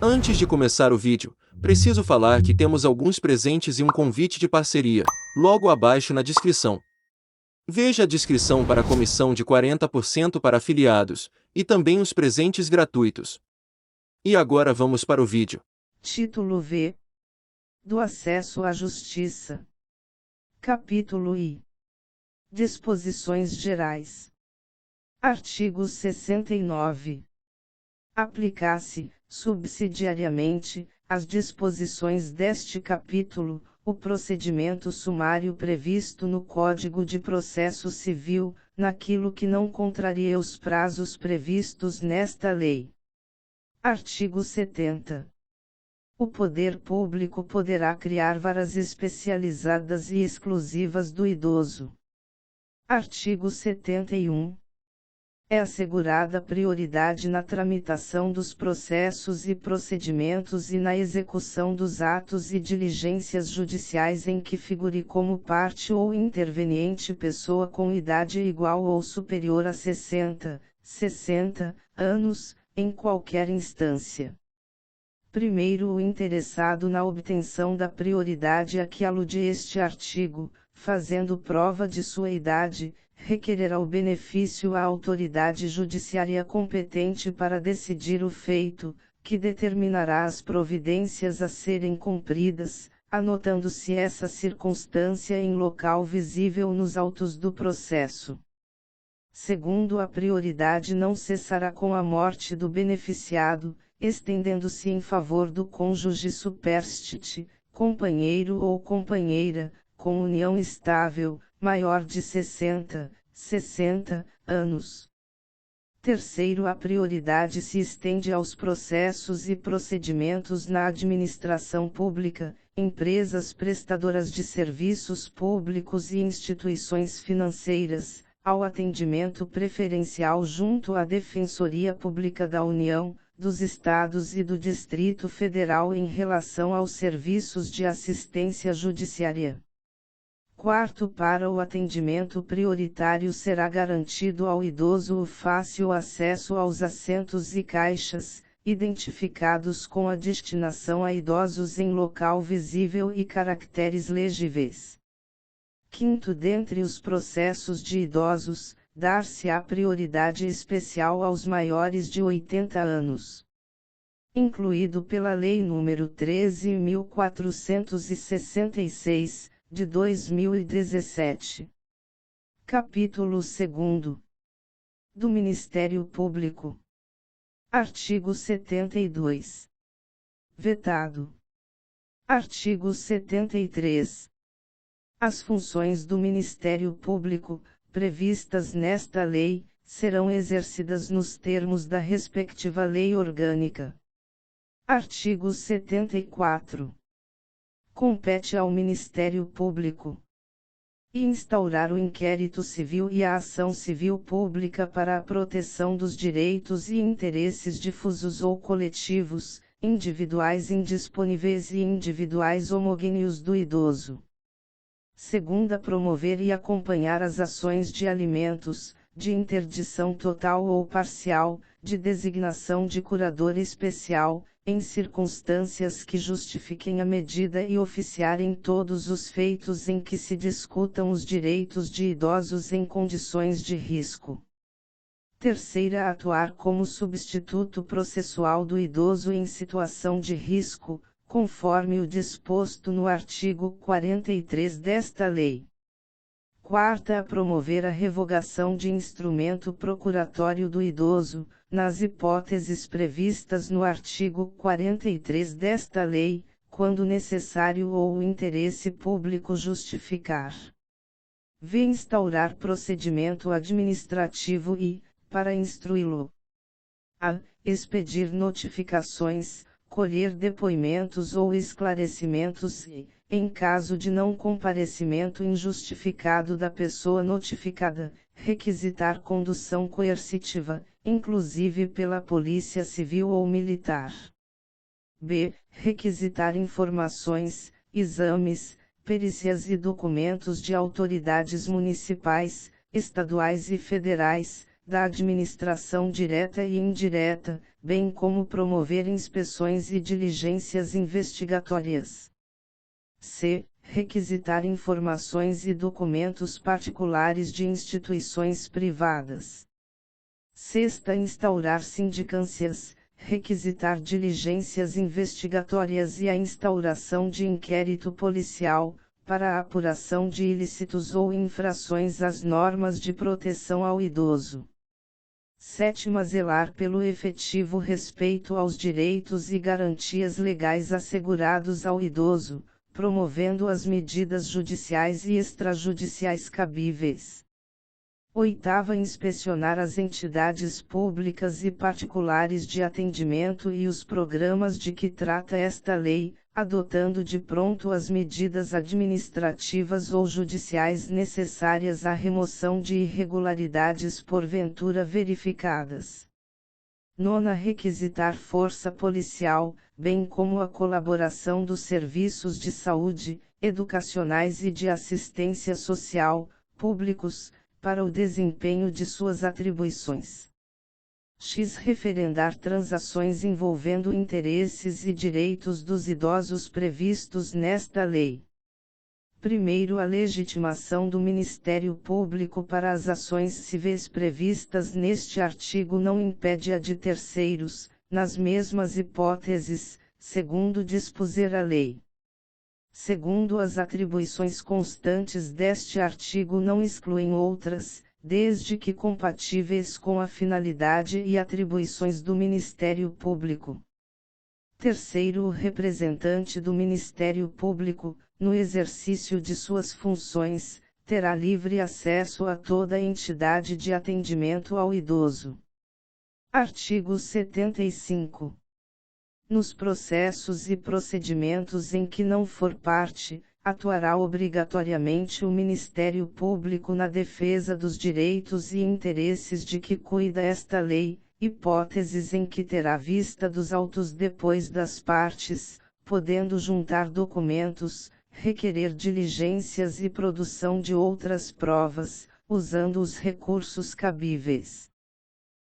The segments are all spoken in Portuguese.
Antes de começar o vídeo, preciso falar que temos alguns presentes e um convite de parceria, logo abaixo na descrição. Veja a descrição para a comissão de 40% para afiliados, e também os presentes gratuitos. E agora vamos para o vídeo. Título V. Do acesso à justiça. Capítulo I. Disposições gerais. Artigo 69. Aplicar-se, subsidiariamente, às disposições deste capítulo, o procedimento sumário previsto no Código de Processo Civil, naquilo que não contraria os prazos previstos nesta lei. Artigo 70. O poder público poderá criar varas especializadas e exclusivas do idoso. Artigo 71. É assegurada prioridade na tramitação dos processos e procedimentos e na execução dos atos e diligências judiciais em que figure como parte ou interveniente pessoa com idade igual ou superior a 60 anos, em qualquer instância. Primeiro, o interessado na obtenção da prioridade a que alude este artigo, fazendo prova de sua idade, requererá o benefício à autoridade judiciária competente para decidir o feito, que determinará as providências a serem cumpridas, anotando-se essa circunstância em local visível nos autos do processo. Segundo, a prioridade não cessará com a morte do beneficiado, estendendo-se em favor do cônjuge superstite, companheiro ou companheira, com união estável, maior de 60 anos. Terceiro, a prioridade se estende aos processos e procedimentos na administração pública, empresas prestadoras de serviços públicos e instituições financeiras, ao atendimento preferencial junto à Defensoria Pública da União, dos Estados e do Distrito Federal em relação aos serviços de assistência judiciária. Quarto, para o atendimento prioritário será garantido ao idoso o fácil acesso aos assentos e caixas, identificados com a destinação a idosos em local visível e caracteres legíveis. Quinto, dentre os processos de idosos, dar-se-á prioridade especial aos maiores de 80 anos. Incluído pela Lei nº 13.466, de 2017. Capítulo 2. Do Ministério Público. Artigo 72. Vetado. Artigo 73. As funções do Ministério Público, previstas nesta lei, serão exercidas nos termos da respectiva lei orgânica. Artigo 74. Compete ao Ministério Público instaurar o inquérito civil e a ação civil pública para a proteção dos direitos e interesses difusos ou coletivos, individuais indisponíveis e individuais homogêneos do idoso. Segunda, promover e acompanhar as ações de alimentos, de interdição total ou parcial, de designação de curador especial, em circunstâncias que justifiquem a medida e oficiar em todos os feitos em que se discutam os direitos de idosos em condições de risco. Terceira, atuar como substituto processual do idoso em situação de risco, conforme o disposto no artigo 43 desta lei. Quarta, a promover a revogação de instrumento procuratório do idoso, nas hipóteses previstas no artigo 43 desta lei, quando necessário ou o interesse público justificar. V. Instaurar procedimento administrativo e, para instruí-lo, a. Expedir notificações, colher depoimentos ou esclarecimentos e, em caso de não comparecimento injustificado da pessoa notificada, requisitar condução coercitiva, inclusive pela Polícia Civil ou Militar. B. Requisitar informações, exames, perícias e documentos de autoridades municipais, estaduais e federais, da administração direta e indireta, bem como promover inspeções e diligências investigatórias. C. Requisitar informações e documentos particulares de instituições privadas. Sexta, instaurar sindicâncias, requisitar diligências investigatórias e a instauração de inquérito policial, para a apuração de ilícitos ou infrações às normas de proteção ao idoso. Sétima, zelar pelo efetivo respeito aos direitos e garantias legais assegurados ao idoso, promovendo as medidas judiciais e extrajudiciais cabíveis. Oitava, inspecionar as entidades públicas e particulares de atendimento e os programas de que trata esta lei, adotando de pronto as medidas administrativas ou judiciais necessárias à remoção de irregularidades porventura verificadas. Nona, requisitar força policial, bem como a colaboração dos serviços de saúde, educacionais e de assistência social, públicos, para o desempenho de suas atribuições. X. Referendar transações envolvendo interesses e direitos dos idosos previstos nesta lei. Primeiro, a legitimação do Ministério Público para as ações civis previstas neste artigo não impede a de terceiros, nas mesmas hipóteses, segundo dispuser a lei. Segundo, as atribuições constantes deste artigo não excluem outras, desde que compatíveis com a finalidade e atribuições do Ministério Público. Terceiro, o representante do Ministério Público, no exercício de suas funções, terá livre acesso a toda a entidade de atendimento ao idoso. Artigo 75. Nos processos e procedimentos em que não for parte, atuará obrigatoriamente o Ministério Público na defesa dos direitos e interesses de que cuida esta lei, hipóteses em que terá vista dos autos depois das partes, podendo juntar documentos, requerer diligências e produção de outras provas, usando os recursos cabíveis.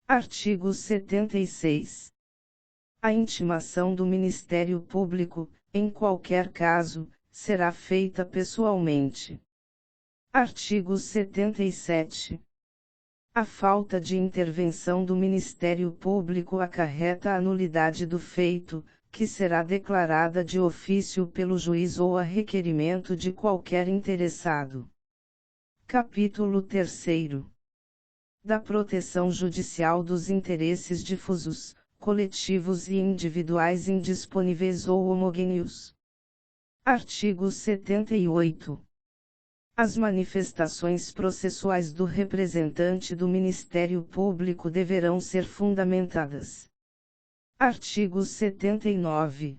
Artigo 76. A intimação do Ministério Público, em qualquer caso, será feita pessoalmente. Artigo 77. A falta de intervenção do Ministério Público acarreta a nulidade do feito, que será declarada de ofício pelo juiz ou a requerimento de qualquer interessado. Capítulo 3. Da proteção judicial dos interesses difusos, coletivos e individuais indisponíveis ou homogêneos. Artigo 78. As manifestações processuais do representante do Ministério Público deverão ser fundamentadas. Artigo 79.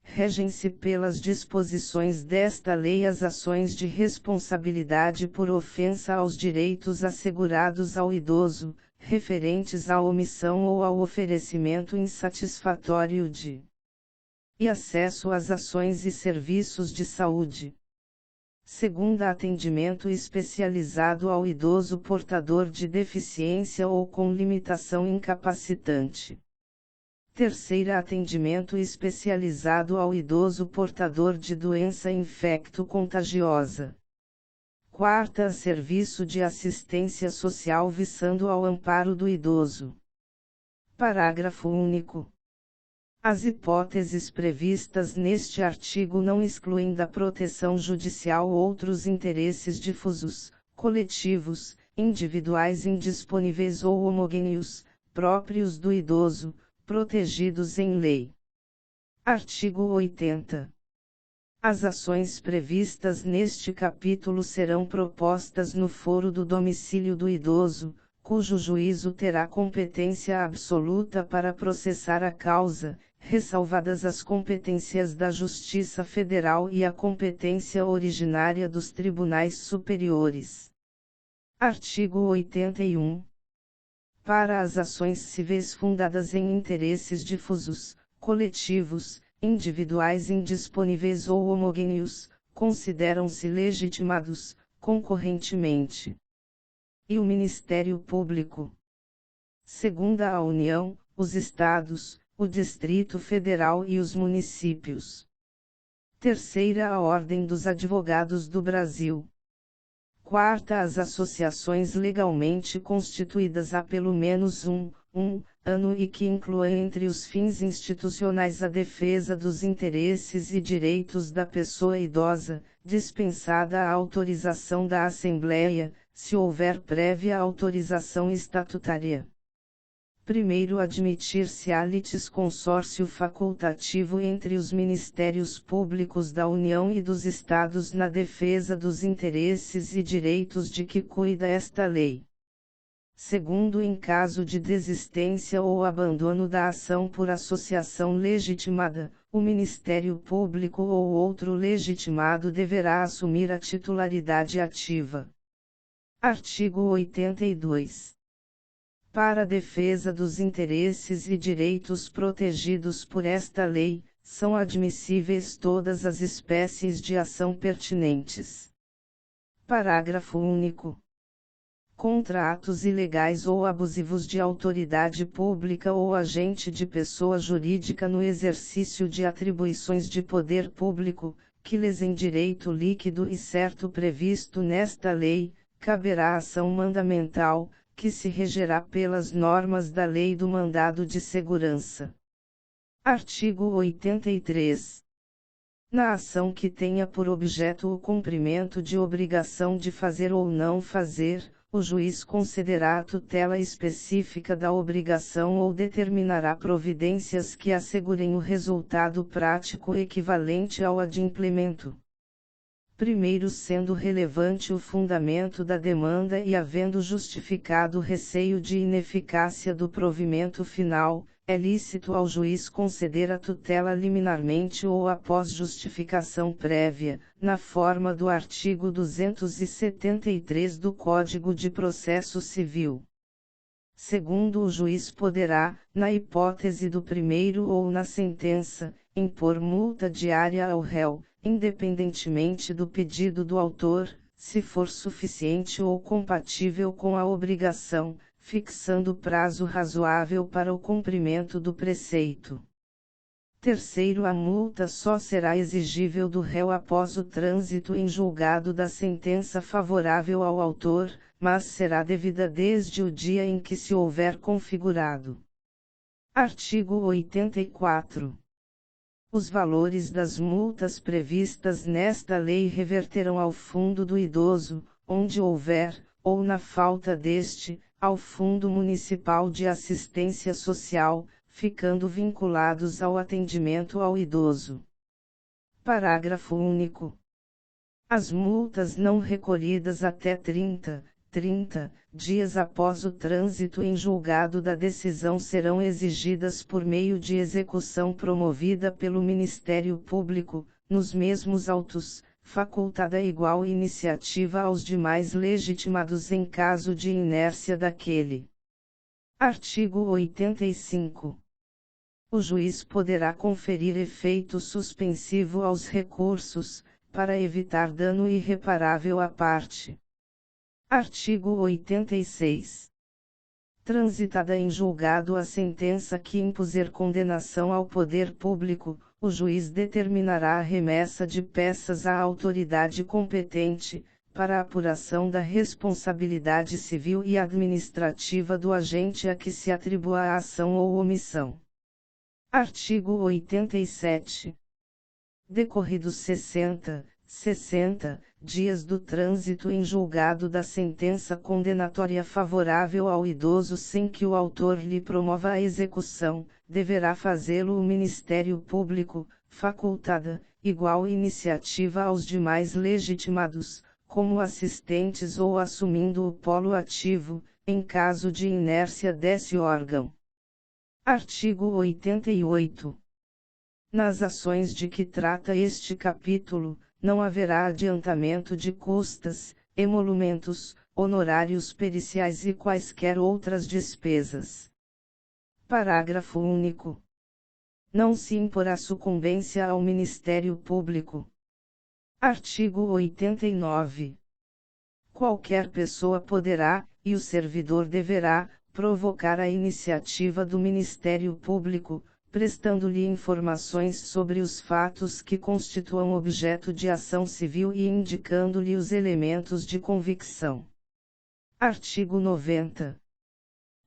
Regem-se pelas disposições desta lei as ações de responsabilidade por ofensa aos direitos assegurados ao idoso, referentes à omissão ou ao oferecimento insatisfatório de e acesso às ações e serviços de saúde. Segunda, atendimento especializado ao idoso portador de deficiência ou com limitação incapacitante. Terceira, atendimento especializado ao idoso portador de doença infecto-contagiosa. Quarta, serviço de assistência social visando ao amparo do idoso. Parágrafo único. As hipóteses previstas neste artigo não excluem da proteção judicial outros interesses difusos, coletivos, individuais indisponíveis ou homogêneos, próprios do idoso, protegidos em lei. Artigo 80. As ações previstas neste capítulo serão propostas no foro do domicílio do idoso, cujo juízo terá competência absoluta para processar a causa, ressalvadas as competências da Justiça Federal e a competência originária dos tribunais superiores. Artigo 81. Para as ações civis fundadas em interesses difusos, coletivos, individuais indisponíveis ou homogêneos, consideram-se legitimados, concorrentemente. e o Ministério Público. Segunda a União, os Estados, o Distrito Federal e os municípios. Terceira a Ordem dos Advogados do Brasil. Quarta as associações legalmente constituídas há pelo menos um ano e que incluam entre os fins institucionais a defesa dos interesses e direitos da pessoa idosa, dispensada a autorização da Assembleia, se houver prévia autorização estatutária. Primeiro admitir-se-á litisconsórcio facultativo entre os Ministérios Públicos da União e dos Estados na defesa dos interesses e direitos de que cuida esta lei. Segundo, em caso de desistência ou abandono da ação por associação legitimada, o Ministério Público ou outro legitimado deverá assumir a titularidade ativa. Artigo 82. Para a defesa dos interesses e direitos protegidos por esta lei, são admissíveis todas as espécies de ação pertinentes. Parágrafo único. Contra atos ilegais ou abusivos de autoridade pública ou agente de pessoa jurídica no exercício de atribuições de poder público, que lhes em direito líquido e certo previsto nesta lei, caberá ação mandamental, que se regerá pelas normas da Lei do Mandado de Segurança. Artigo 83. Na ação que tenha por objeto o cumprimento de obrigação de fazer ou não fazer, o juiz concederá a tutela específica da obrigação ou determinará providências que assegurem o resultado prático equivalente ao adimplemento. Primeiro, sendo relevante o fundamento da demanda e havendo justificado o receio de ineficácia do provimento final, é lícito ao juiz conceder a tutela liminarmente ou após justificação prévia, na forma do artigo 273 do Código de Processo Civil. Segundo, o juiz poderá, na hipótese do primeiro ou na sentença, impor multa diária ao réu, independentemente do pedido do autor, se for suficiente ou compatível com a obrigação, fixando prazo razoável para o cumprimento do preceito. Terceiro, a multa só será exigível do réu após o trânsito em julgado da sentença favorável ao autor, mas será devida desde o dia em que se houver configurado. Artigo 84. Os valores das multas previstas nesta lei reverterão ao Fundo do Idoso, onde houver, ou na falta deste, ao Fundo Municipal de Assistência Social, ficando vinculados ao atendimento ao idoso. Parágrafo único. As multas não recolhidas até 30 dias após o trânsito em julgado da decisão serão exigidas por meio de execução promovida pelo Ministério Público, nos mesmos autos, facultada igual iniciativa aos demais legitimados em caso de inércia daquele. Artigo 85. O juiz poderá conferir efeito suspensivo aos recursos, para evitar dano irreparável à parte. Artigo 86. Transitada em julgado a sentença que impuser condenação ao poder público, o juiz determinará a remessa de peças à autoridade competente, para a apuração da responsabilidade civil e administrativa do agente a que se atribua a ação ou omissão. Artigo 87. Decorridos 60 dias do trânsito em julgado da sentença condenatória favorável ao idoso sem que o autor lhe promova a execução, deverá fazê-lo o Ministério Público, facultada, igual iniciativa aos demais legitimados, como assistentes ou assumindo o polo ativo, em caso de inércia desse órgão. Artigo 88. Nas ações de que trata este capítulo, não haverá adiantamento de custas, emolumentos, honorários periciais e quaisquer outras despesas. Parágrafo único. Não se imporá sucumbência ao Ministério Público. Artigo 89. Qualquer pessoa poderá, e o servidor deverá provocar a iniciativa do Ministério Público, prestando-lhe informações sobre os fatos que constituam objeto de ação civil e indicando-lhe os elementos de convicção. Artigo 90.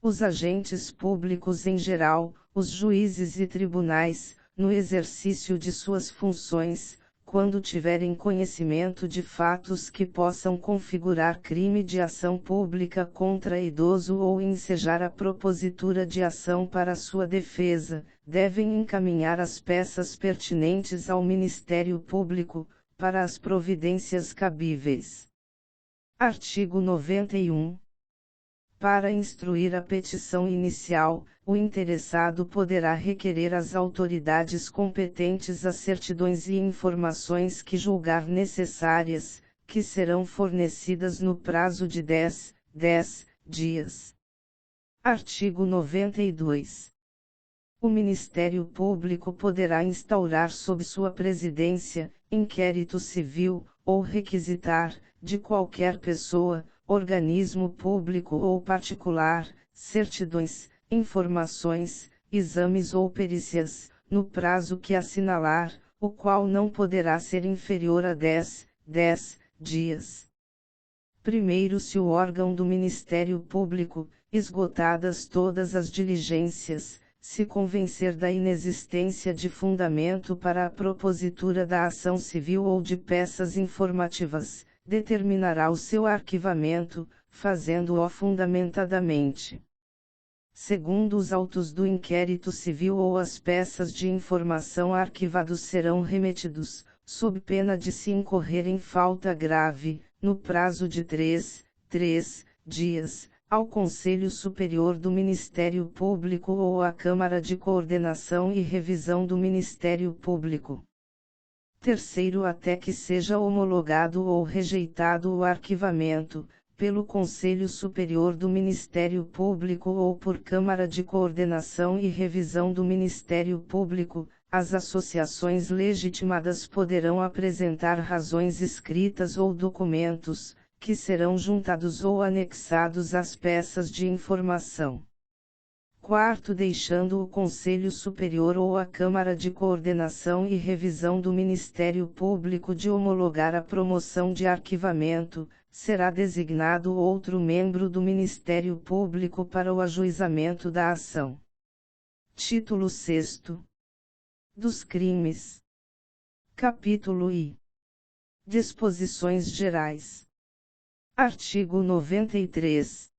Os agentes públicos em geral, os juízes e tribunais, no exercício de suas funções, quando tiverem conhecimento de fatos que possam configurar crime de ação pública contra idoso ou ensejar a propositura de ação para sua defesa, devem encaminhar as peças pertinentes ao Ministério Público, para as providências cabíveis. Artigo 91. Para instruir a petição inicial, o interessado poderá requerer às autoridades competentes as certidões e informações que julgar necessárias, que serão fornecidas no prazo de 10 dias. Artigo 92. O Ministério Público poderá instaurar sob sua presidência, inquérito civil, ou requisitar, de qualquer pessoa, organismo público ou particular, certidões, informações, exames ou perícias, no prazo que assinalar, o qual não poderá ser inferior a 10 dias. Primeiro, se o órgão do Ministério Público, esgotadas todas as diligências, se convencer da inexistência de fundamento para a propositura da ação civil ou de peças informativas, determinará o seu arquivamento, fazendo-o fundamentadamente. Segundo, os autos do inquérito civil ou as peças de informação arquivados serão remetidos, sob pena de se incorrer em falta grave, no prazo de 3 dias, ao Conselho Superior do Ministério Público ou à Câmara de Coordenação e Revisão do Ministério Público. Terceiro, até que seja homologado ou rejeitado o arquivamento, pelo Conselho Superior do Ministério Público ou por Câmara de Coordenação e Revisão do Ministério Público, as associações legitimadas poderão apresentar razões escritas ou documentos, que serão juntados ou anexados às peças de informação. Quarto, deixando o Conselho Superior ou a Câmara de Coordenação e Revisão do Ministério Público de homologar a promoção de arquivamento, será designado outro membro do Ministério Público para o ajuizamento da ação. Título VI. Dos crimes. Capítulo I. Disposições gerais. Artigo 93.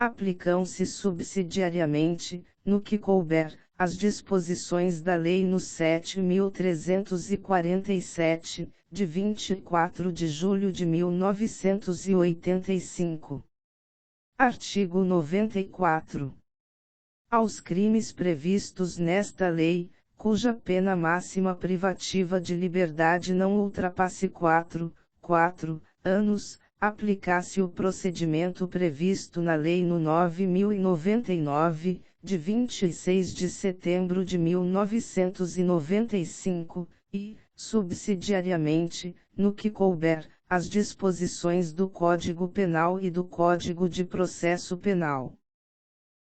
Aplicam-se subsidiariamente, no que couber, as disposições da Lei nº 7.347, de 24 de julho de 1985. Artigo 94. Aos crimes previstos nesta lei, cuja pena máxima privativa de liberdade não ultrapasse 4 anos, aplicar-se o procedimento previsto na Lei nº 9.099, de 26 de setembro de 1995, e, subsidiariamente, no que couber, as disposições do Código Penal e do Código de Processo Penal.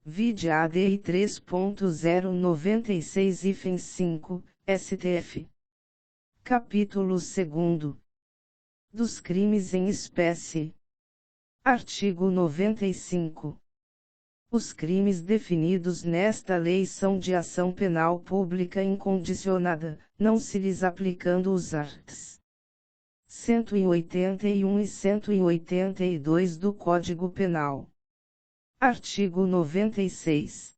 Vide ADI 3.096-5, STF. Capítulo 2. Dos crimes em espécie. Artigo 95. Os crimes definidos nesta lei são de ação penal pública incondicionada, não se lhes aplicando os arts. 181 e 182 do Código Penal. Artigo 96.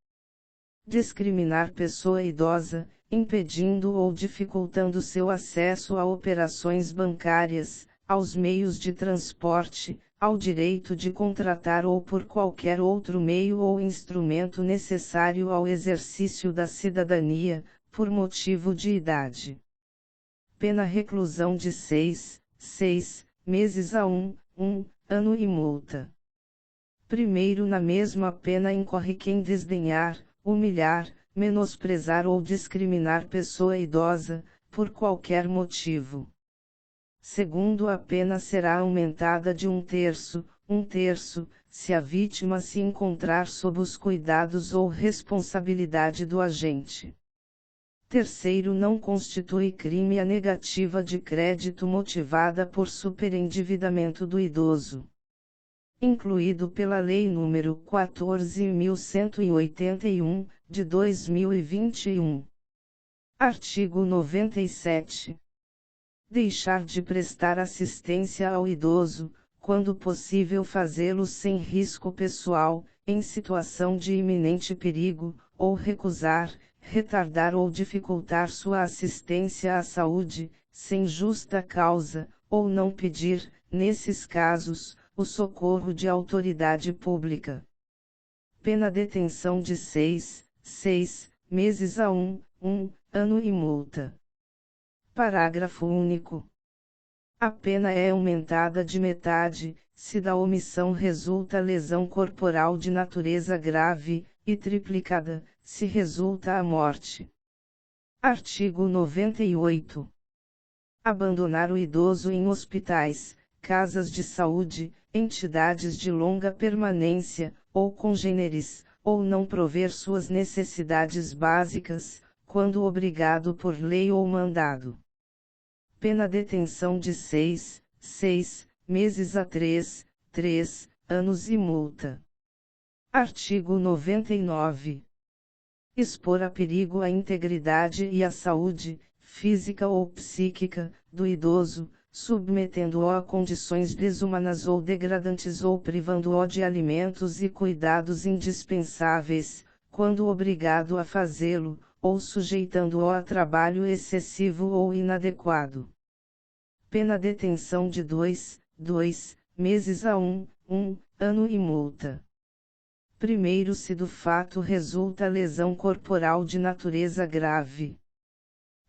Discriminar pessoa idosa, impedindo ou dificultando seu acesso a operações bancárias, aos meios de transporte, ao direito de contratar ou por qualquer outro meio ou instrumento necessário ao exercício da cidadania, por motivo de idade. Pena reclusão de 6 meses a 1 ano e multa. Primeiro, na mesma pena incorre quem desdenhar, humilhar, menosprezar ou discriminar pessoa idosa, por qualquer motivo. Segundo, a pena será aumentada de 1/3, se a vítima se encontrar sob os cuidados ou responsabilidade do agente. Terceiro, não constitui crime a negativa de crédito motivada por superendividamento do idoso, incluído pela Lei nº 14.181, de 2021. Artigo 97. Deixar de prestar assistência ao idoso, quando possível fazê-lo sem risco pessoal, em situação de iminente perigo, ou recusar, retardar ou dificultar sua assistência à saúde, sem justa causa, ou não pedir, nesses casos, o socorro de autoridade pública. Pena detenção de 6 meses a 1 ano e multa. Parágrafo único. A pena é aumentada de metade, se da omissão resulta lesão corporal de natureza grave, e triplicada, se resulta a morte. Artigo 98. Abandonar o idoso em hospitais, casas de saúde, entidades de longa permanência, ou congêneres, ou não prover suas necessidades básicas, quando obrigado por lei ou mandado. Pena detenção de 6 meses a 3 anos e multa. Artigo 99. Expor a perigo a integridade e a saúde, física ou psíquica, do idoso, submetendo-o a condições desumanas ou degradantes ou privando-o de alimentos e cuidados indispensáveis, quando obrigado a fazê-lo, ou sujeitando-o a trabalho excessivo ou inadequado. Pena detenção de 2 meses a 1 ano e multa. Primeiro, se do fato resulta lesão corporal de natureza grave.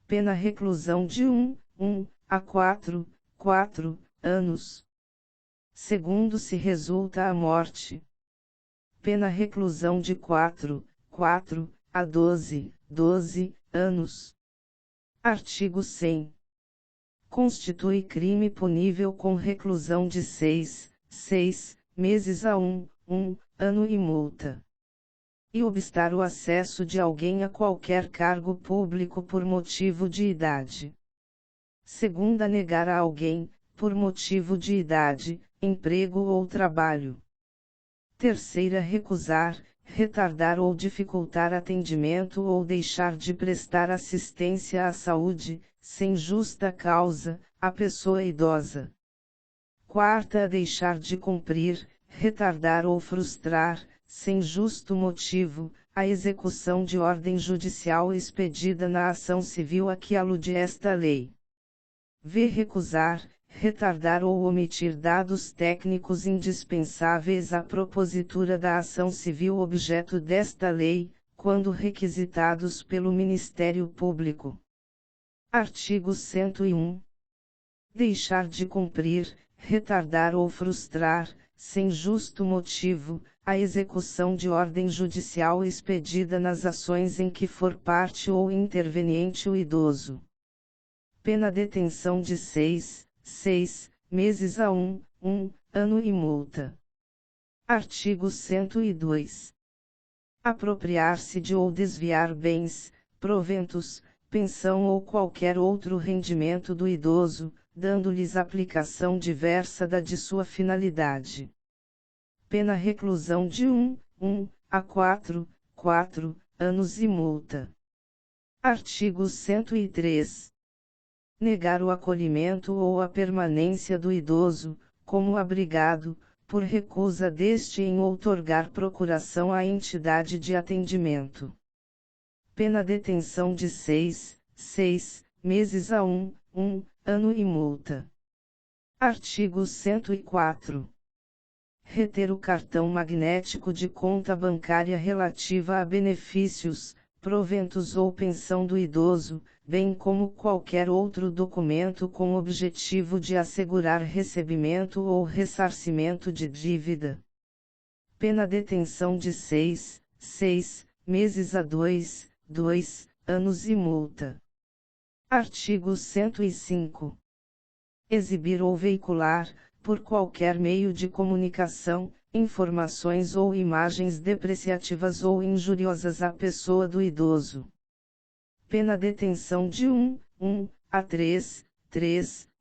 Pena reclusão de 1 a 4 anos. Segundo, se resulta a morte. Pena reclusão de 4 a 12 anos. Artigo 100. Constitui crime punível com reclusão de 6 meses a 1 ano e multa. E obstar o acesso de alguém a qualquer cargo público por motivo de idade. Segunda, negar a alguém, por motivo de idade, emprego ou trabalho. Terceira, recusar, retardar ou dificultar atendimento ou deixar de prestar assistência à saúde, sem justa causa, à pessoa idosa. Quarta, deixar de cumprir, retardar ou frustrar, sem justo motivo, a execução de ordem judicial expedida na ação civil a que alude esta lei. V. Recusar, retardar ou omitir dados técnicos indispensáveis à propositura da ação civil objeto desta lei, quando requisitados pelo Ministério Público. Artigo 101. Deixar de cumprir, retardar ou frustrar, sem justo motivo, a execução de ordem judicial expedida nas ações em que for parte ou interveniente o idoso. Pena detenção de 6 meses a 1 ano e multa. Artigo 102. Apropriar-se de ou desviar bens, proventos, pensão ou qualquer outro rendimento do idoso, dando-lhes aplicação diversa da de sua finalidade. Pena reclusão de 1 a 4 anos e multa. Artigo 103. Negar o acolhimento ou a permanência do idoso, como abrigado, por recusa deste em outorgar procuração à entidade de atendimento. Pena detenção de 6 meses a 1 ano e multa. Artigo 104. Reter o cartão magnético de conta bancária relativa a benefícios, proventos ou pensão do idoso, bem como qualquer outro documento com objetivo de assegurar recebimento ou ressarcimento de dívida. Pena detenção de 6 meses a 2 anos e multa. Artigo 105. exibir ou veicular, por qualquer meio de comunicação, informações ou imagens depreciativas ou injuriosas à pessoa do idoso. Pena detenção de 1 a 3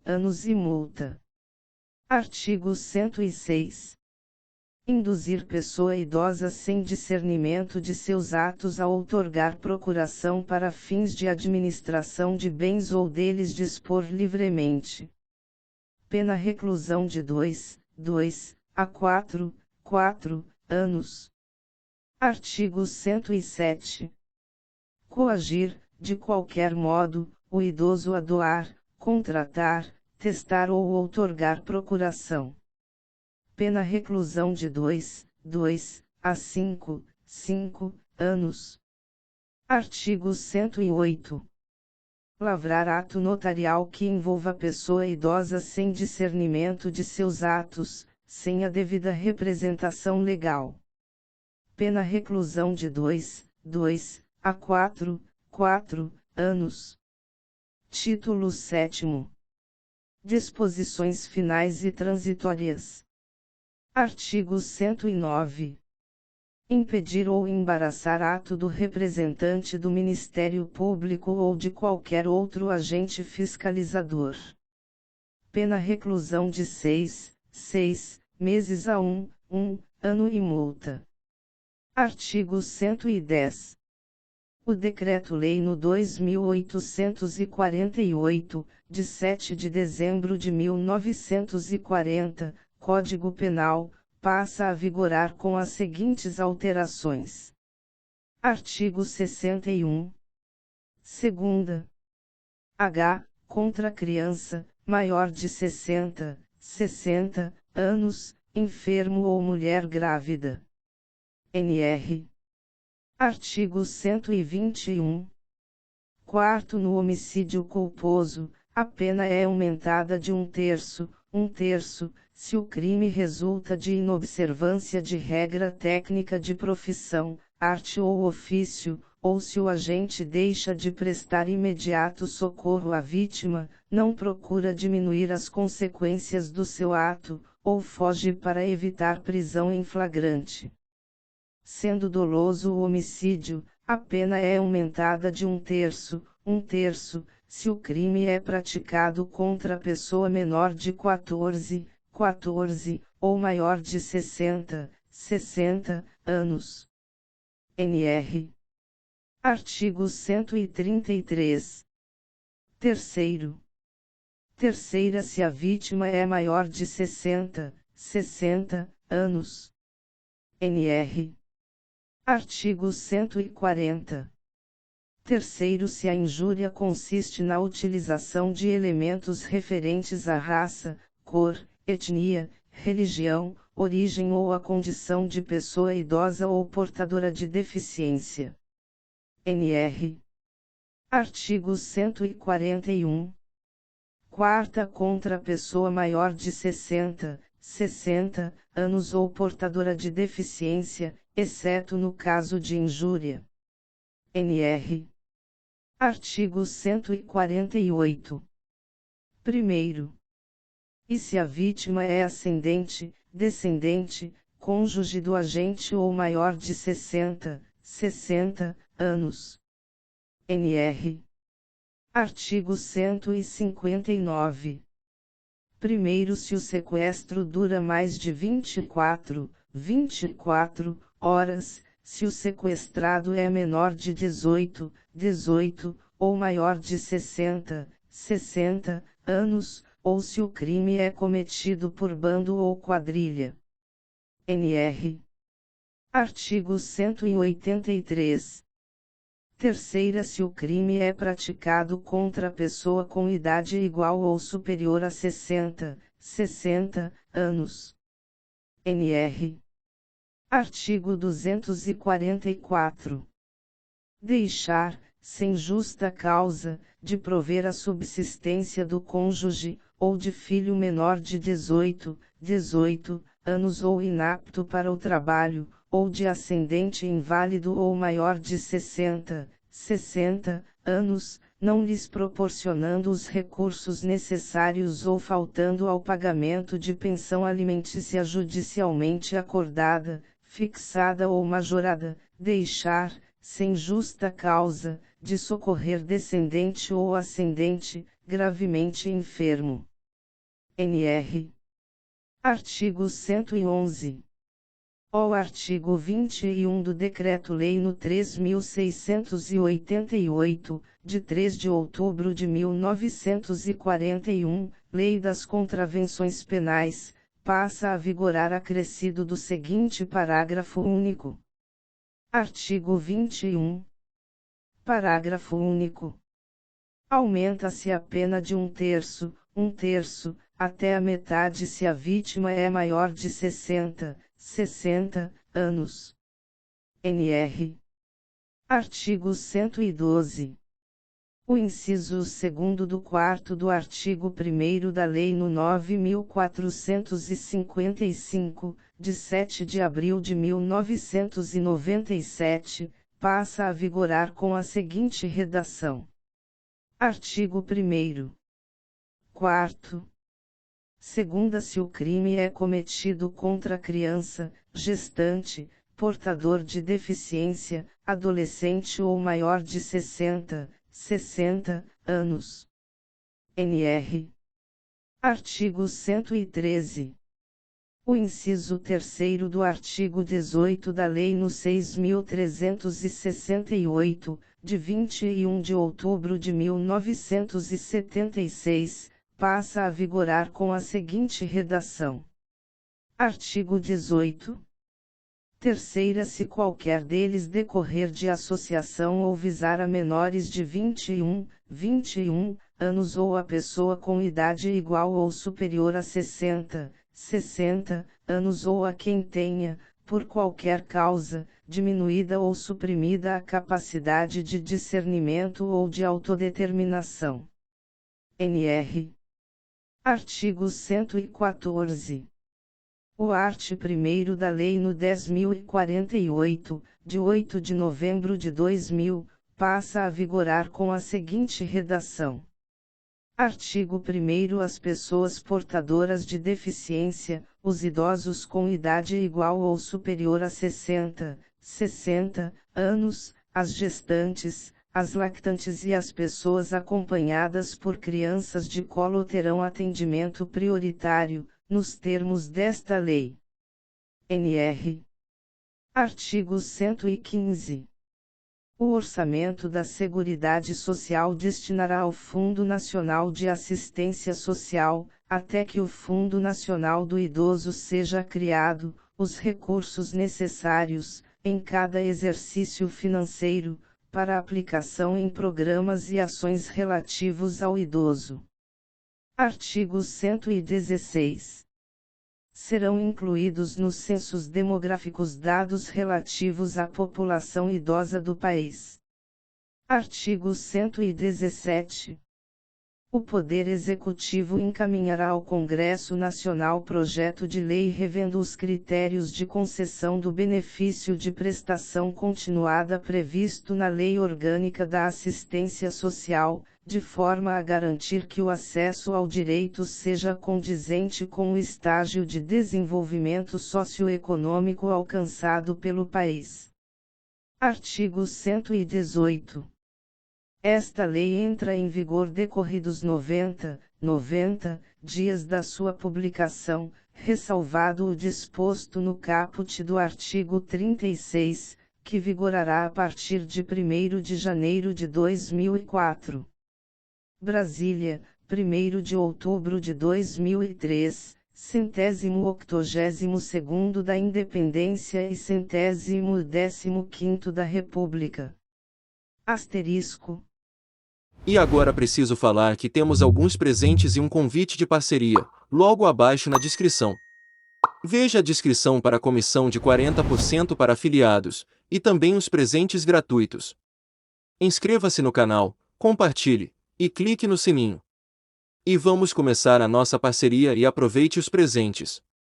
anos e multa. Artigo 106. Induzir pessoa idosa sem discernimento de seus atos a outorgar procuração para fins de administração de bens ou deles dispor livremente. Pena reclusão de 2 a 4 anos. Artigo 107. Coagir, de qualquer modo, o idoso a doar, contratar, testar ou outorgar procuração. Pena reclusão de 2 a 5 anos. Artigo 108. Lavrar ato notarial que envolva pessoa idosa sem discernimento de seus atos, sem a devida representação legal. Pena reclusão de 2 a 4 anos. Título 7º. Disposições finais e transitórias. Artigo 109. Impedir ou embaraçar ato do representante do Ministério Público ou de qualquer outro agente fiscalizador. Pena reclusão de 6 meses a 1 ano e multa. Artigo 110. O Decreto-Lei no 2848, de 7 de dezembro de 1940, Código Penal, passa a vigorar com as seguintes alterações. Artigo 61. Segunda. H. Contra criança, maior de 60 anos, enfermo ou mulher grávida. NR. Artigo 121. Quarto. No homicídio culposo, a pena é aumentada de 1/3, se o crime resulta de inobservância de regra técnica de profissão, arte ou ofício, ou se o agente deixa de prestar imediato socorro à vítima, não procura diminuir as consequências do seu ato, ou foge para evitar prisão em flagrante. Sendo doloso o homicídio, a pena é aumentada de 1/3, se o crime é praticado contra pessoa menor de 14 ou maior de 60 anos. NR. Artigo 133. Terceiro. Terceira, se a vítima é maior de 60 anos. NR. Artigo 140. Terceiro, se a injúria consiste na utilização de elementos referentes à raça, cor, etnia, religião, origem ou a condição de pessoa idosa ou portadora de deficiência. NR. Artigo 141. Quarta, contra a pessoa maior de 60 anos ou portadora de deficiência, exceto no caso de injúria. NR. Artigo 148. Primeiro. E se a vítima é ascendente, descendente, cônjuge do agente ou maior de 60 anos. NR. Artigo 159. Primeiro, se o sequestro dura mais de 24 horas, se o sequestrado é menor de 18 ou maior de 60 anos, ou se o crime é cometido por bando ou quadrilha. NR. Artigo 183. Terceira, se o crime é praticado contra pessoa com idade igual ou superior a 60 anos. NR. Artigo 244. Deixar, sem justa causa, de prover a subsistência do cônjuge, ou de filho menor de 18 anos ou inapto para o trabalho, ou de ascendente inválido ou maior de 60 anos, não lhes proporcionando os recursos necessários ou faltando ao pagamento de pensão alimentícia judicialmente acordada, fixada ou majorada, deixar, sem justa causa, de socorrer descendente ou ascendente, gravemente enfermo. NR. Artigo 111. O artigo 21 do Decreto-Lei no 3.688, de 3 de outubro de 1941, Lei das Contravenções Penais, passa a vigorar acrescido do seguinte parágrafo único. Artigo 21. Parágrafo único. Aumenta-se a pena de 1/3, até a metade se a vítima é maior de 60 anos. NR. Artigo 112. O inciso 2º do 4º do artigo 1º da Lei no 9.455, de 7 de abril de 1997, passa a vigorar com a seguinte redação. Artigo 1º. 4º. Segunda-se o crime é cometido contra criança, gestante, portador de deficiência, adolescente ou maior de 60 anos. NR. Artigo 113. O inciso 3º do artigo 18 da Lei no 6.368, de 21 de outubro de 1976, passa a vigorar com a seguinte redação. Artigo 18. Terceira, se qualquer deles decorrer de associação ou visar a menores de 21 anos ou a pessoa com idade igual ou superior a 60 anos ou a quem tenha, por qualquer causa, diminuída ou suprimida a capacidade de discernimento ou de autodeterminação. NR. Artigo 114. O art. 1º da Lei no 10.048, de 8 de novembro de 2000, passa a vigorar com a seguinte redação. Artigo 1º. As pessoas portadoras de deficiência, os idosos com idade igual ou superior a 60 anos, as gestantes, as lactantes e as pessoas acompanhadas por crianças de colo terão atendimento prioritário, nos termos desta lei. NR. Artigo 115. O orçamento da Seguridade Social destinará ao Fundo Nacional de Assistência Social, até que o Fundo Nacional do Idoso seja criado, os recursos necessários, em cada exercício financeiro, para aplicação em programas e ações relativos ao idoso. Artigo 116. Serão incluídos nos censos demográficos dados relativos à população idosa do país. Artigo 117. O Poder Executivo encaminhará ao Congresso Nacional projeto de lei revendo os critérios de concessão do benefício de prestação continuada previsto na Lei Orgânica da Assistência Social, de forma a garantir que o acesso ao direito seja condizente com o estágio de desenvolvimento socioeconômico alcançado pelo país. Artigo 118. Esta lei entra em vigor decorridos 90 dias da sua publicação, ressalvado o disposto no caput do artigo 36, que vigorará a partir de 1º de janeiro de 2004. Brasília, 1º de outubro de 2003, 182º da Independência e 115º da República. Asterisco. E agora preciso falar que temos alguns presentes e um convite de parceria, logo abaixo na descrição. Veja a descrição para a comissão de 40% para afiliados, e também os presentes gratuitos. Inscreva-se no canal, compartilhe, e clique no sininho. E vamos começar a nossa parceria e aproveite os presentes.